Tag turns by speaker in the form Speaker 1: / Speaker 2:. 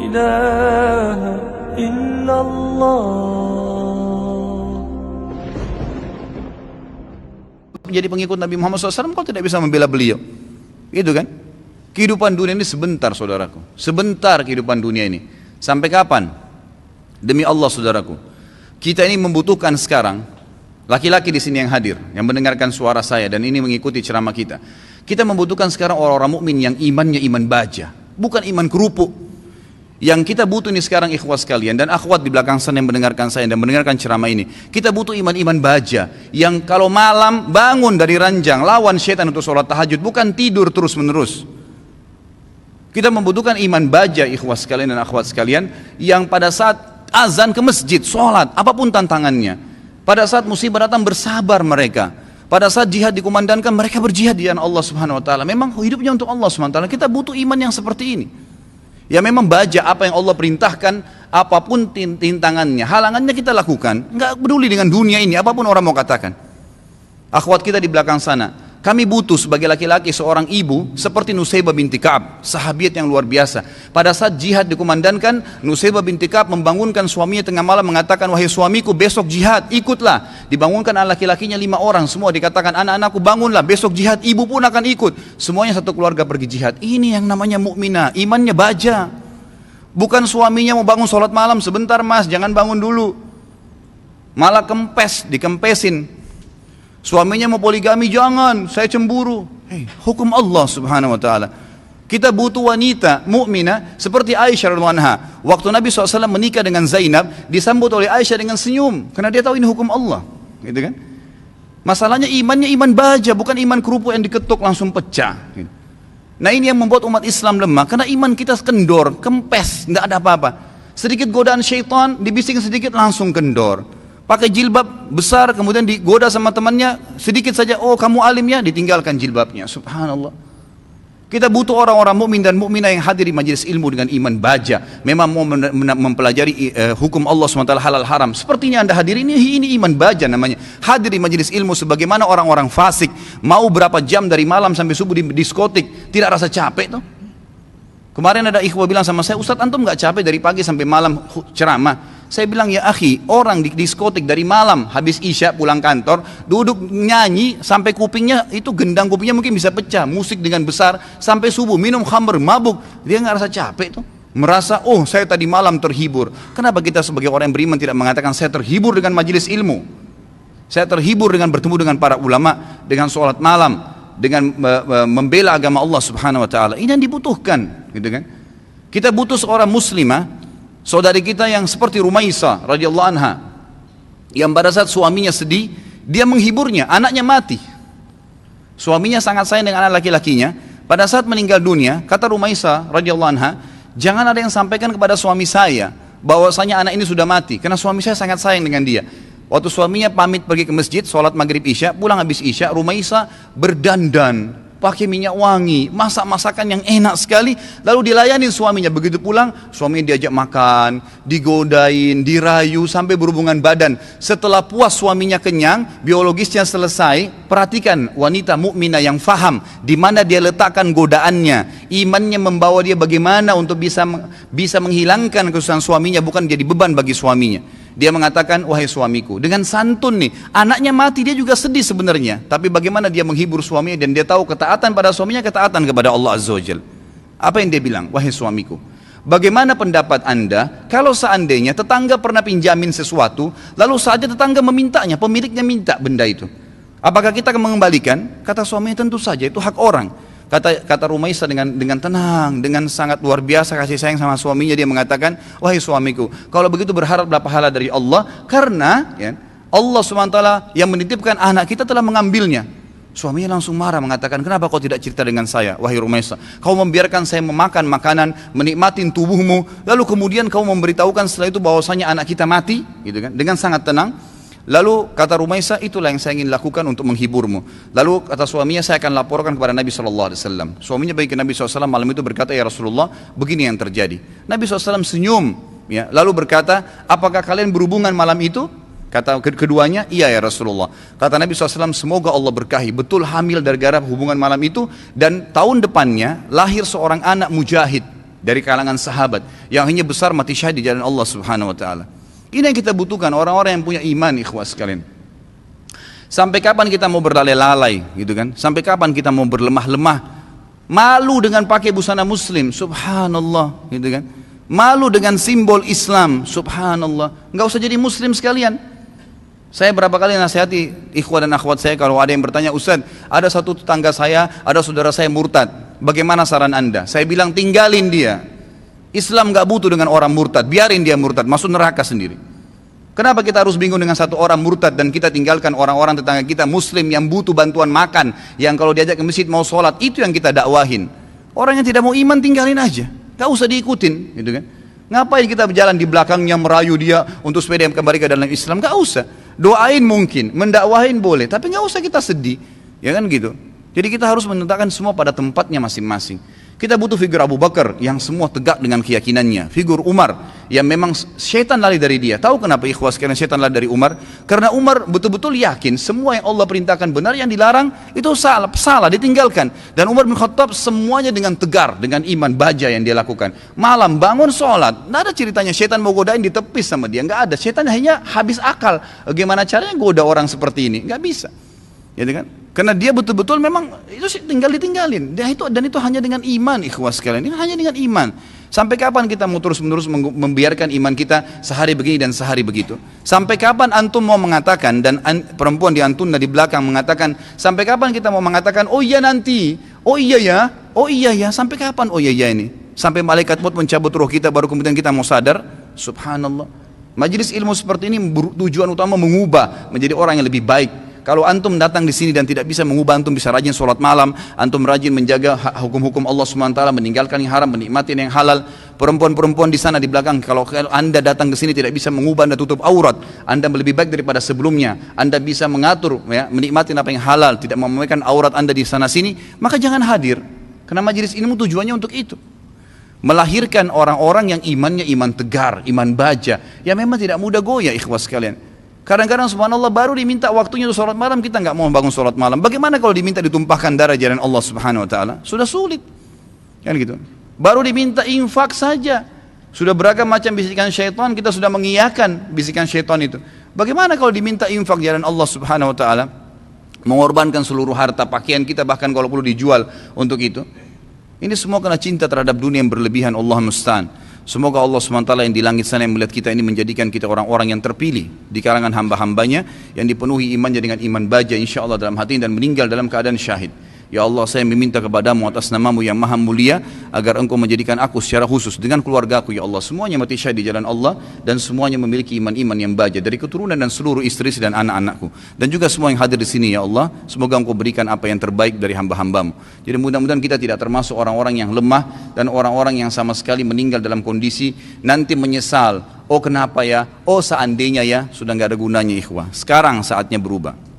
Speaker 1: إله إلا الله.
Speaker 2: Jadi pengikut Nabi Muhammad SAW kau tidak bisa membela beliau, gitu kan? Kehidupan dunia ini sebentar, saudaraku. Sebentar kehidupan dunia ini. Sampai kapan? Demi Allah, saudaraku, kita ini membutuhkan sekarang laki-laki di sini yang hadir, yang mendengarkan suara saya dan ini mengikuti ceramah kita. Kita membutuhkan sekarang orang-orang mukmin yang imannya iman baja, bukan iman kerupuk. Yang kita butuh ini sekarang, ikhwas sekalian dan akhwat di belakang sana yang mendengarkan saya dan mendengarkan ceramah ini, kita butuh iman-iman baja yang kalau malam bangun dari ranjang lawan syaitan untuk sholat tahajud, bukan tidur terus menerus. Kita membutuhkan iman baja, ikhwas sekalian dan akhwat sekalian, yang pada saat azan ke masjid, sholat, apapun tantangannya, pada saat musibah datang bersabar mereka, pada saat jihad dikumandangkan mereka berjihad di jalan Allah Subhanahu Wa Taala. Memang hidupnya untuk Allah Subhanahu Wa Taala. Kita butuh iman yang seperti ini. Ya memang baja apa yang Allah perintahkan, apapun tintangannya, halangannya kita lakukan, nggak peduli dengan dunia ini, apapun orang mau katakan. Akhwat kita di belakang sana, kami butuh sebagai laki-laki seorang ibu seperti Nusaybah binti Ka'ab, sahabiat yang luar biasa. Pada saat jihad dikumandangkan, Nusaybah binti Ka'ab membangunkan suaminya tengah malam mengatakan, wahai suamiku besok jihad, ikutlah. Dibangunkan anak laki-lakinya 5 orang, semua dikatakan anak-anakku bangunlah, besok jihad, ibu pun akan ikut. Semuanya satu keluarga pergi jihad. Ini yang namanya mukminah, imannya baja. Bukan suaminya mau bangun sholat malam, sebentar mas, jangan bangun dulu. Malah kempes, dikempesin. Suaminya mau poligami, jangan, saya cemburu. Hukum Allah Subhanahu Wa Taala. Kita butuh wanita mukminah seperti Aisyah radhiyallahu anha. Waktu Nabi SAW menikah dengan Zainab, disambut oleh Aisyah dengan senyum, karena dia tahu ini hukum Allah, gitu kan? Masalahnya imannya iman baja, bukan iman kerupuk yang diketuk langsung pecah. Nah ini yang membuat umat Islam lemah, karena iman kita kendor, kempes, tidak ada apa-apa. Sedikit godaan syaitan, dibising sedikit langsung kendor. Pakai jilbab besar, kemudian digoda sama temannya, sedikit saja, oh kamu alim ya, ditinggalkan jilbabnya. Subhanallah. Kita butuh orang-orang mukmin dan mukminah yang hadir di majelis ilmu dengan iman baja. Memang mau mempelajari hukum Allah SWT halal haram. Sepertinya anda hadir ini iman baja namanya. Hadir di majelis ilmu sebagaimana orang-orang fasik. Mau berapa jam dari malam sampai subuh di diskotik, tidak rasa capek tuh. Kemarin ada ikhwah bilang sama saya, Ustadz antum gak capek dari pagi sampai malam ceramah? Saya bilang, ya akhi, orang di diskotik dari malam habis isya pulang kantor, duduk nyanyi sampai kupingnya itu gendang kupingnya mungkin bisa pecah, musik dengan besar sampai subuh, minum khamr, mabuk, dia nggak rasa capek tuh, merasa oh saya tadi malam terhibur. Kenapa kita sebagai orang yang beriman tidak mengatakan saya terhibur dengan majelis ilmu, saya terhibur dengan bertemu dengan para ulama, dengan sholat malam, dengan membela agama Allah Subhanahu Wa Taala? Ini yang dibutuhkan, gitu kan? Kita butuh seorang muslimah, saudari kita yang seperti Rumaisah radhiyallahu anha, yang pada saat suaminya sedih, dia menghiburnya, anaknya mati. Suaminya sangat sayang dengan anak laki-lakinya. Pada saat meninggal dunia, kata Rumaisah radhiyallahu anha, jangan ada yang sampaikan kepada suami saya bahwasanya anak ini sudah mati, karena suami saya sangat sayang dengan dia. Waktu suaminya pamit pergi ke masjid, sholat maghrib isya, pulang habis isya, Rumaisah berdandan, pakai minyak wangi, masak masakan yang enak sekali, lalu dilayani suaminya. Begitu pulang, suaminya diajak makan, digodain, dirayu sampai berhubungan badan. Setelah puas suaminya kenyang, biologisnya selesai, perhatikan wanita mukminah yang faham di mana dia letakkan godaannya, imannya membawa dia bagaimana untuk bisa menghilangkan kesusahan suaminya, bukan jadi beban bagi suaminya. Dia mengatakan, wahai suamiku, dengan santun nih, anaknya mati, dia juga sedih sebenarnya, tapi bagaimana dia menghibur suaminya, dan dia tahu ketaatan pada suaminya, ketaatan kepada Allah Azza wa Jal. Apa yang dia bilang? Wahai suamiku, bagaimana pendapat anda kalau seandainya tetangga pernah pinjamin sesuatu, lalu saja tetangga memintanya, pemiliknya minta benda itu, apakah kita akan mengembalikan? Kata suaminya, tentu saja, itu hak orang. Kata Rumaisah dengan tenang, dengan sangat luar biasa kasih sayang sama suaminya, dia mengatakan, wahai suamiku, kalau begitu berharaplah pahala dari Allah, karena ya, Allah SWT yang menitipkan anak kita telah mengambilnya. Suaminya langsung marah, mengatakan, kenapa kau tidak cerita dengan saya, wahai Rumaisah? Kau membiarkan saya memakan makanan, menikmatin tubuhmu, lalu kemudian kau memberitahukan setelah itu bahwasanya anak kita mati, gitu kan? Dengan sangat tenang. Lalu kata Rumaisah, itulah yang saya ingin lakukan untuk menghiburmu. Lalu kata suaminya, saya akan laporkan kepada Nabi SAW. Suaminya pergi ke Nabi SAW malam itu, berkata, ya Rasulullah, begini yang terjadi. Nabi SAW senyum, ya, lalu berkata, apakah kalian berhubungan malam itu? Kata keduanya, iya ya Rasulullah. Kata Nabi SAW, semoga Allah berkahi, betul hamil dari gara hubungan malam itu, dan tahun depannya lahir seorang anak mujahid dari kalangan sahabat yang hanya besar mati syahid di jalan Allah Subhanahu wa taala. Ini yang kita butuhkan, orang-orang yang punya iman, ikhwah sekalian. Sampai kapan kita mau berlalai-lalai gitu kan? Sampai kapan kita mau berlemah-lemah? Malu dengan pakai busana muslim, subhanallah gitu kan? Malu dengan simbol Islam, subhanallah. Enggak usah jadi muslim sekalian. Saya berapa kali nasihati ikhwah dan akhwat saya, kalau ada yang bertanya, Ustaz, ada satu tetangga saya, ada saudara saya murtad, bagaimana saran Anda? Saya bilang tinggalin dia. Islam enggak butuh dengan orang murtad, biarin dia murtad, masuk neraka sendiri. Kenapa kita harus bingung dengan satu orang murtad dan kita tinggalkan orang-orang tetangga kita muslim yang butuh bantuan makan, yang kalau diajak ke masjid mau sholat, itu yang kita dakwahin. Orang yang tidak mau iman tinggalin aja, gak usah diikutin gitu kan. Ngapain kita berjalan di belakangnya merayu dia untuk supaya dia kembali ke dalam Islam? Gak usah. Doain mungkin, mendakwahin boleh, tapi gak usah kita sedih, ya kan gitu. Jadi kita harus menletakkan semua pada tempatnya masing-masing. Kita butuh figur Abu Bakar yang semua tegak dengan keyakinannya. Figur Umar yang memang syaitan lari dari dia. Tahu kenapa ikhwas sekalian syaitan lari dari Umar? Karena Umar betul-betul yakin semua yang Allah perintahkan benar, yang dilarang itu salah, ditinggalkan. Dan Umar bin Khattab semuanya dengan tegar, dengan iman baja yang dia lakukan. Malam bangun sholat, tidak ada ceritanya syaitan mau godain ditepis sama dia, nggak ada. Syaitan hanya habis akal. Bagaimana caranya goda orang seperti ini? Nggak bisa. Gitu kan? Karena dia betul-betul memang itu tinggal ditinggalin. Dan itu hanya dengan iman, ikhwas sekalian. Ini hanya dengan iman. Sampai kapan kita mau terus-menerus membiarkan iman kita sehari begini dan sehari begitu? Sampai kapan antum mau mengatakan, dan perempuan di antun di belakang mengatakan, sampai kapan kita mau mengatakan, oh iya nanti, oh iya ya, sampai kapan oh iya ya ini? Sampai malaikat maut mencabut roh kita baru kemudian kita mau sadar? Subhanallah. Majelis ilmu seperti ini tujuan utama mengubah menjadi orang yang lebih baik. Kalau antum datang di sini dan tidak bisa mengubah, antum bisa rajin sholat malam, antum rajin menjaga hukum-hukum Allah SWT, meninggalkan yang haram, menikmati yang halal. Perempuan-perempuan di sana di belakang, kalau anda datang ke sini tidak bisa mengubah, anda tutup aurat, anda lebih baik daripada sebelumnya, anda bisa mengatur, ya, menikmati apa yang halal, tidak memamerkan aurat anda di sana sini, maka jangan hadir. Karena majelis ilmu tujuannya untuk itu. Melahirkan orang-orang yang imannya iman tegar, iman baja, yang memang tidak mudah goyah, ikhwas sekalian. Kadang-kadang subhanallah baru diminta waktunya untuk sholat malam, kita nggak mau bangun sholat malam. Bagaimana kalau diminta ditumpahkan darah jalan Allah Subhanahu Wa Taala? Sudah sulit, kan gitu. Baru diminta infak saja, sudah beragam macam bisikan syaitan, kita sudah mengiyakan bisikan syaitan itu. Bagaimana kalau diminta infak jalan Allah Subhanahu Wa Taala? Mengorbankan seluruh harta, pakaian kita bahkan kalau perlu dijual untuk itu. Ini semua karena cinta terhadap dunia yang berlebihan, Allah musta'an. Semoga Allah SWT yang di langit sana yang melihat kita ini menjadikan kita orang-orang yang terpilih di kalangan hamba-hambanya yang dipenuhi imannya dengan iman baja insyaAllah dalam hati dan meninggal dalam keadaan syahid. Ya Allah, saya meminta kepadamu atas namamu yang maha mulia agar engkau menjadikan aku secara khusus dengan keluargaku, ya Allah, semuanya mati syahid di jalan Allah dan semuanya memiliki iman-iman yang baja dari keturunan dan seluruh istri dan anak-anakku dan juga semua yang hadir di sini, ya Allah. Semoga engkau berikan apa yang terbaik dari hamba-hambamu. Jadi mudah-mudahan kita tidak termasuk orang-orang yang lemah dan orang-orang yang sama sekali meninggal dalam kondisi nanti menyesal. Oh kenapa ya, oh seandainya ya, sudah nggak ada gunanya ikhwah. Sekarang saatnya berubah.